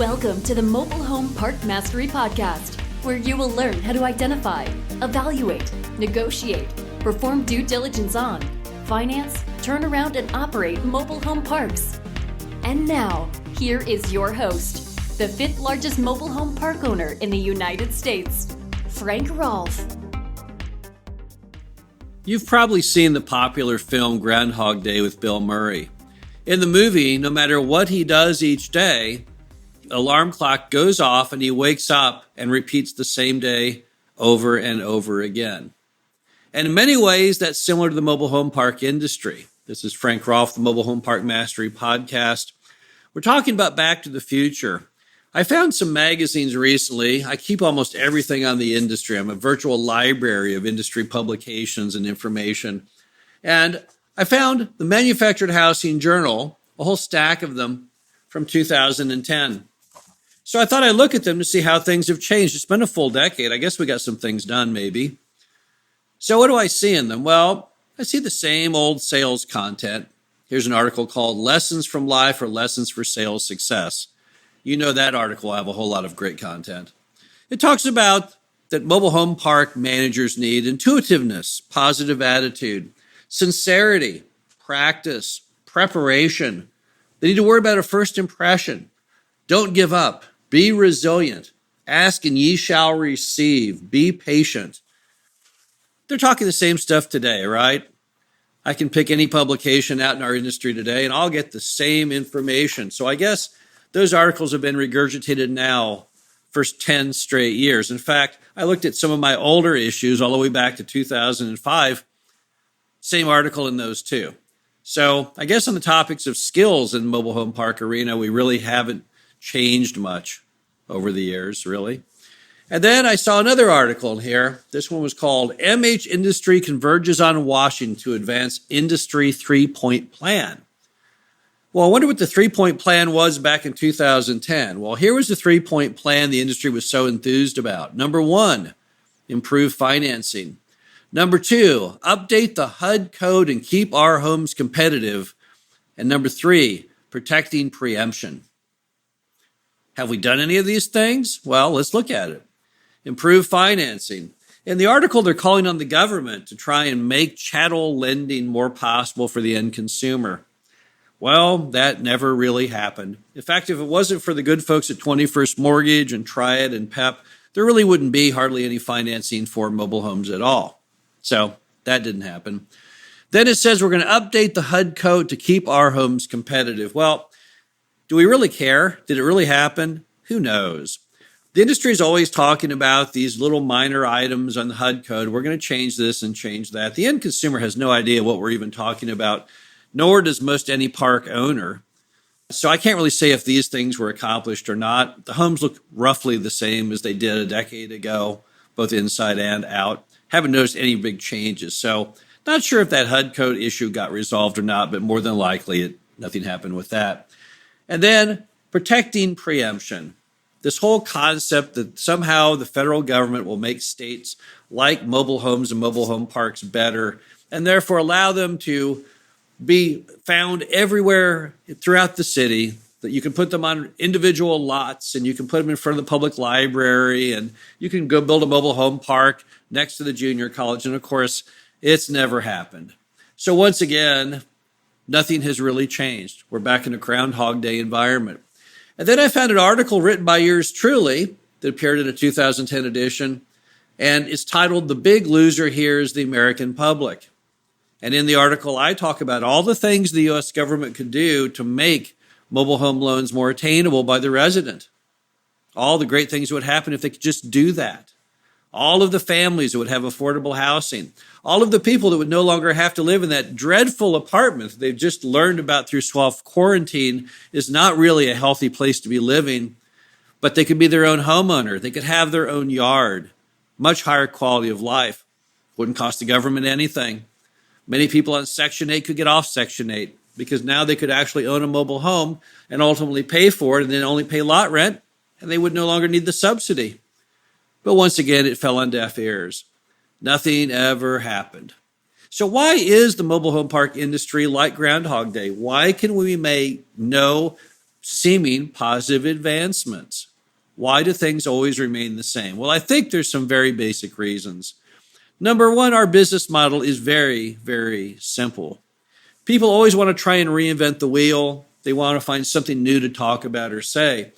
Welcome to the Mobile Home Park Mastery Podcast, where you will learn how to identify, evaluate, negotiate, perform due diligence on, finance, turn around, and operate mobile home parks. And now, here is your host, the fifth largest mobile home park owner in the United States, Frank Rolfe. You've probably seen the popular film Groundhog Day with Bill Murray. In the movie, no matter what he does each day, the alarm clock goes off and he wakes up and repeats the same day over and over again. And in many ways, that's similar to the mobile home park industry. This is Frank Rolfe, the Mobile Home Park Mastery Podcast. We're talking about Back to the Future. I found some magazines recently. I keep almost everything on the industry. I'm a virtual library of industry publications and information. And I found the Manufactured Housing Journal, a whole stack of them from 2010. So I thought I'd look at them to see how things have changed. It's been a full decade. I guess we got some things done, maybe. So what do I see in them? Well, I see the same old sales content. Here's an article called Lessons from Life or Lessons for Sales Success. You know that article will have a whole lot of great content. It talks about that mobile home park managers need intuitiveness, positive attitude, sincerity, practice, preparation. They need to worry about a first impression. Don't give up. Be resilient. Ask and ye shall receive. Be patient. They're talking the same stuff today, right? I can pick any publication out in our industry today and I'll get the same information. So I guess those articles have been regurgitated now for 10 straight years. In fact, I looked at some of my older issues all the way back to 2005. Same article in those too. So I guess on the topics of skills in the mobile home park arena, we really haven't changed much over the years, really. And then I saw another article in here. This one was called MH Industry Converges on Washington to Advance Industry Three-Point Plan. Well, I wonder what the three-point plan was back in 2010. Well, here was the three-point plan the industry was so enthused about. Number one, improve financing. Number two, update the HUD code and keep our homes competitive. And number three, protecting preemption. Have we done any of these things? Well, let's look at it. Improve financing. In the article, they're calling on the government to try and make chattel lending more possible for the end consumer. Well, that never really happened. In fact, if it wasn't for the good folks at 21st Mortgage and Triad and PEP, there really wouldn't be hardly any financing for mobile homes at all. So that didn't happen. Then it says we're going to update the HUD code to keep our homes competitive. Well, do we really care? Did it really happen? Who knows? The industry is always talking about these little minor items on the HUD code. We're going to change this and change that. The end consumer has no idea what we're even talking about, nor does most any park owner. So I can't really say if these things were accomplished or not. The homes look roughly the same as they did a decade ago, both inside and out. Haven't noticed any big changes. So not sure if that HUD code issue got resolved or not, but more than likely nothing happened with that. And then protecting preemption. This whole concept that somehow the federal government will make states like mobile homes and mobile home parks better and therefore allow them to be found everywhere throughout the city, that you can put them on individual lots and you can put them in front of the public library and you can go build a mobile home park next to the junior college. And of course, it's never happened. So once again, nothing has really changed. We're back in a Groundhog Day environment. And then I found an article written by yours truly that appeared in a 2010 edition, and it's titled "The Big Loser Here is the American Public." And in the article, I talk about all the things the U.S. government could do to make mobile home loans more attainable by the resident. All the great things that would happen if they could just do that. All of the families that would have affordable housing. All of the people that would no longer have to live in that dreadful apartment that they've just learned about through self-quarantine is not really a healthy place to be living, but they could be their own homeowner. They could have their own yard. Much higher quality of life. Wouldn't cost the government anything. Many people on Section 8 could get off Section 8 because now they could actually own a mobile home and ultimately pay for it and then only pay lot rent, and they would no longer need the subsidy. But once again, it fell on deaf ears. Nothing ever happened. So why is the mobile home park industry like Groundhog Day? Why can we know seeming positive advancements. Why do things always remain the same? Well, I think there's some very basic reasons. Number one, our business model is very, very simple. People always want to try and reinvent the wheel. They want to find something new to talk about or say.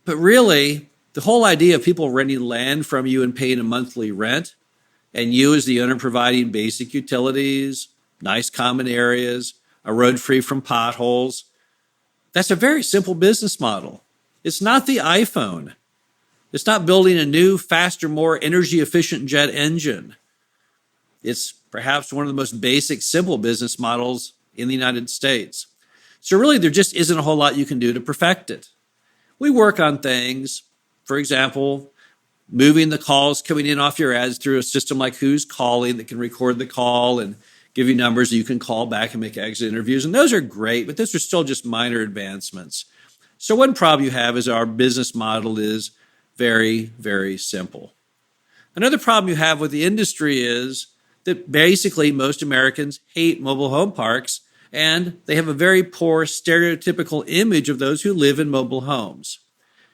But really, the whole idea of people renting land from you and paying a monthly rent, and you as the owner providing basic utilities, nice common areas, a road free from potholes, that's a very simple business model. It's not the iPhone. It's not building a new, faster, more energy efficient jet engine. It's perhaps one of the most basic, simple business models in the United States. So really, there just isn't a whole lot you can do to perfect it. We work on things, for example, moving the calls coming in off your ads through a system like Who's Calling that can record the call and give you numbers that you can call back and make exit interviews. And those are great, but those are still just minor advancements. So one problem you have is our business model is very, very simple. Another problem you have with the industry is that basically most Americans hate mobile home parks, and they have a very poor stereotypical image of those who live in mobile homes.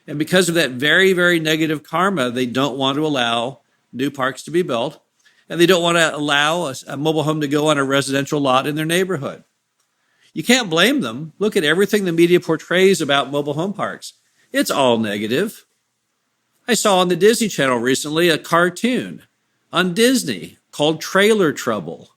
And because of that very, very negative karma, they don't want to allow new parks to be built, and they don't want to allow a mobile home to go on a residential lot in their neighborhood. You can't blame them. Look at everything the media portrays about mobile home parks. It's all negative. I saw on the Disney Channel recently a cartoon on Disney called Trailer Trouble.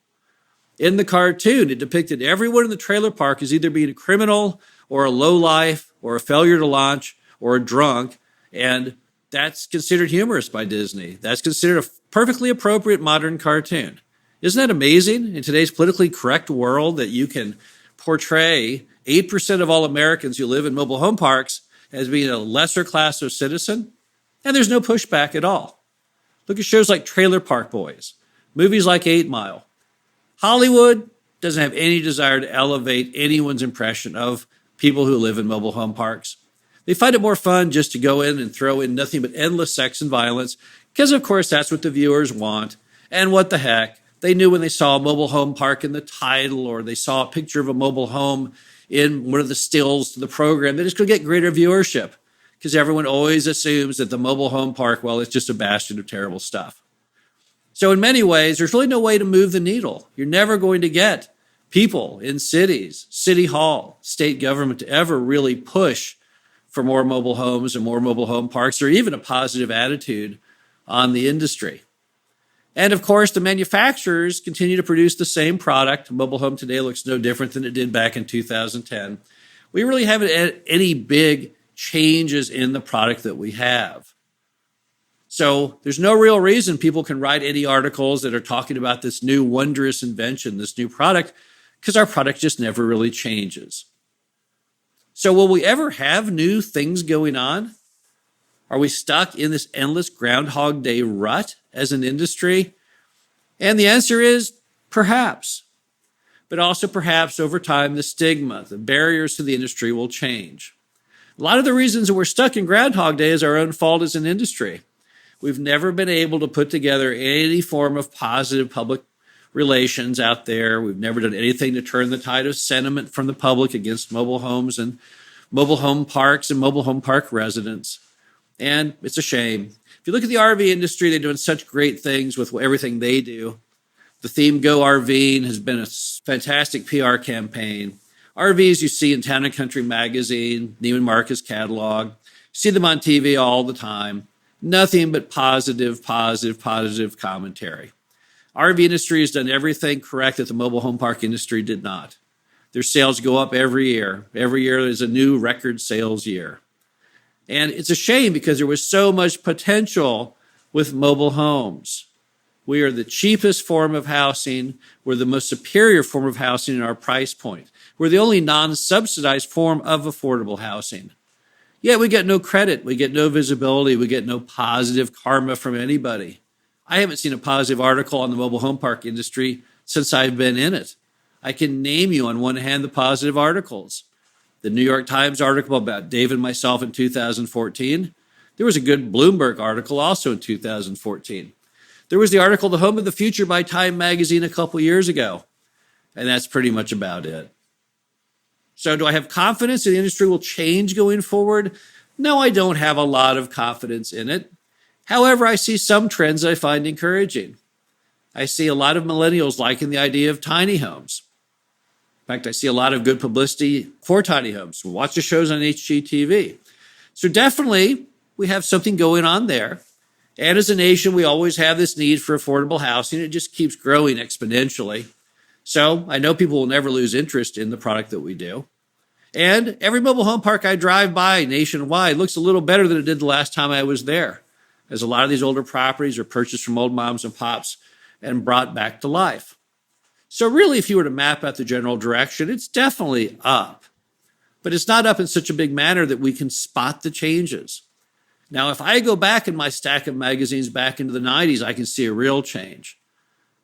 In the cartoon, it depicted everyone in the trailer park as either being a criminal or a lowlife or a failure to launch or a drunk, and that's considered humorous by Disney. That's considered a perfectly appropriate modern cartoon. Isn't that amazing in today's politically correct world that you can portray 8% of all Americans who live in mobile home parks as being a lesser class of citizen? And there's no pushback at all. Look at shows like Trailer Park Boys, movies like 8 Mile. Hollywood doesn't have any desire to elevate anyone's impression of people who live in mobile home parks. They find it more fun just to go in and throw in nothing but endless sex and violence, because of course that's what the viewers want. And what the heck, they knew when they saw a mobile home park in the title, or they saw a picture of a mobile home in one of the stills to the program, that it's going to get greater viewership, because everyone always assumes that the mobile home park, well, it's just a bastion of terrible stuff. So in many ways, there's really no way to move the needle. You're never going to get people in cities, city hall, state government to ever really push for more mobile homes and more mobile home parks, or even a positive attitude on the industry. And of course, the manufacturers continue to produce the same product. A mobile home today looks no different than it did back in 2010. We really haven't had any big changes in the product that we have. So there's no real reason people can write any articles that are talking about this new wondrous invention, this new product, because our product just never really changes. So will we ever have new things going on? Are we stuck in this endless Groundhog Day rut as an industry? And the answer is perhaps. But also perhaps over time, the stigma, the barriers to the industry will change. A lot of the reasons that we're stuck in Groundhog Day is our own fault as an industry. We've never been able to put together any form of positive public relations out there. We've never done anything to turn the tide of sentiment from the public against mobile homes and mobile home parks and mobile home park residents. And it's a shame. If you look at the RV industry, they're doing such great things with everything they do. The theme Go RVing has been a fantastic PR campaign. RVs you see in Town & Country magazine, Neiman Marcus catalog. You see them on TV all the time. Nothing but positive commentary. RV industry has done everything correct that the mobile home park industry did not. Their sales go up every year. Every year is a new record sales year. And it's a shame because there was so much potential with mobile homes. We are the cheapest form of housing. We're the most superior form of housing in our price point. We're the only non-subsidized form of affordable housing. Yet we get no credit. We get no visibility. We get no positive karma from anybody. I haven't seen a positive article on the mobile home park industry since I've been in it. I can name you on one hand the positive articles. The New York Times article about Dave and myself in 2014. There was a good Bloomberg article also in 2014. There was the article, The Home of the Future by Time magazine a couple years ago. And that's pretty much about it. So do I have confidence that the industry will change going forward? No, I don't have a lot of confidence in it. However, I see some trends I find encouraging. I see a lot of millennials liking the idea of tiny homes. In fact, I see a lot of good publicity for tiny homes. Watch the shows on HGTV. So definitely, we have something going on there. And as a nation, we always have this need for affordable housing. It just keeps growing exponentially. So I know people will never lose interest in the product that we do. And every mobile home park I drive by nationwide looks a little better than it did the last time I was there, as a lot of these older properties are purchased from old moms and pops and brought back to life. So really, if you were to map out the general direction, it's definitely up. But it's not up in such a big manner that we can spot the changes. Now, if I go back in my stack of magazines back into the 90s, I can see a real change.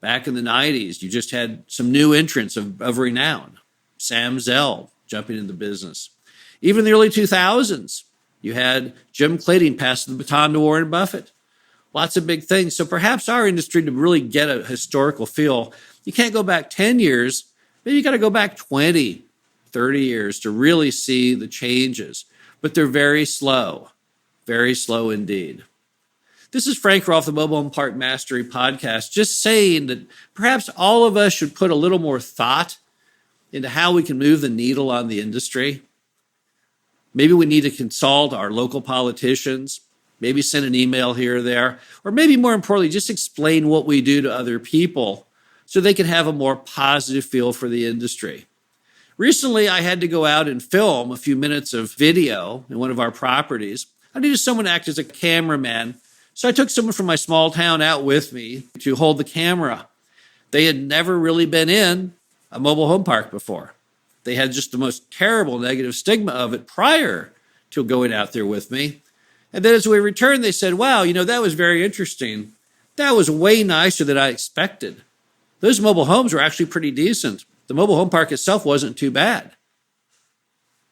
Back in the 90s, you just had some new entrants of renown. Sam Zell jumping into business. Even in the early 2000s, you had Jim Clayton passing the baton to Warren Buffett. Lots of big things. So perhaps our industry, to really get a historical feel, you can't go back 10 years, maybe you got to go back 20, 30 years to really see the changes. But they're very slow indeed. This is Frank Rolfe, the Mobile Home Park Mastery Podcast, just saying that perhaps all of us should put a little more thought into how we can move the needle on the industry. Maybe we need to consult our local politicians, maybe send an email here or there, or maybe more importantly, just explain what we do to other people so they can have a more positive feel for the industry. Recently, I had to go out and film a few minutes of video in one of our properties. I needed someone to act as a cameraman, so I took someone from my small town out with me to hold the camera. They had never really been in a mobile home park before. They had just the most terrible negative stigma of it prior to going out there with me. And then as we returned, they said, wow, that was very interesting. That was way nicer than I expected. Those mobile homes were actually pretty decent. The mobile home park itself wasn't too bad.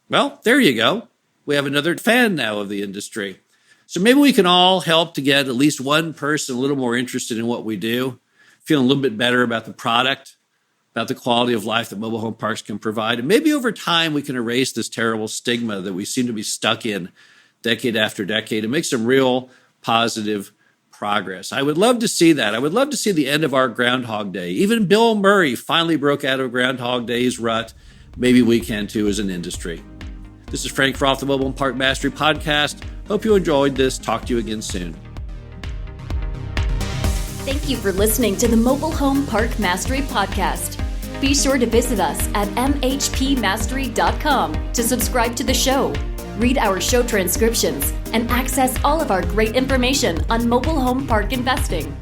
Well, there you go. We have another fan now of the industry. So maybe we can all help to get at least one person a little more interested in what we do, feeling a little bit better about the product, about the quality of life that mobile home parks can provide. And maybe over time we can erase this terrible stigma that we seem to be stuck in decade after decade and make some real positive progress. I would love to see that. I would love to see the end of our Groundhog Day. Even Bill Murray finally broke out of Groundhog Day's rut. Maybe we can too as an industry. This is Frank Rolfe, the Mobile Home Park Mastery Podcast. Hope you enjoyed this. Talk to you again soon. Thank you for listening to the Mobile Home Park Mastery Podcast. Be sure to visit us at mhpmastery.com to subscribe to the show, read our show transcriptions, and access all of our great information on mobile home park investing.